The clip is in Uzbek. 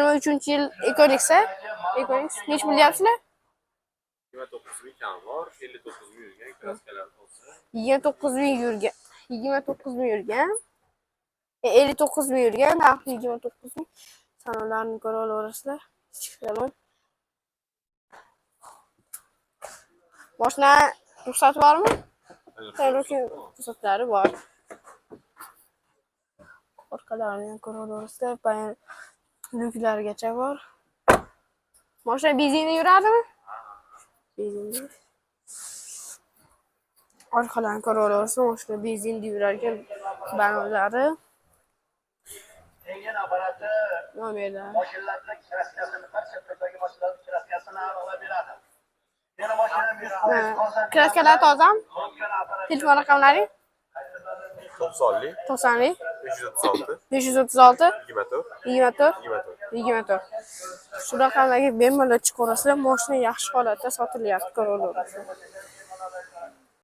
23-yil Ekonix'e. Ekonix nechi bilyapsizlar? 29 ming kam bor, 59 ming yurgan kraskalar olsa. 29 ming yurgan. 29 ming yurgan. 59 ming yurgan. 29 ming. Salonlarni ko'ra olaverasizlar. Salon. Mashina ruxsati bormi? Ruxsatlari bor. Orqalarini ko'ra olaverasizlar. Bayan lyuklargacha bor. Mashina benzinda yuradimi? Benzinda. Orqalarini ko'ra olaverasizlar. Mashina benzinda yurarkan banolari. Nomerlar. Kraskalar tozami? Telefon raqamlari? 90lik 90lik 536 536 24 24 24. Shu raqamlarga bemalol chiqaverasizlar. Mashina yaxshi holatda sotilyapti, ko'ra olaverasizlar.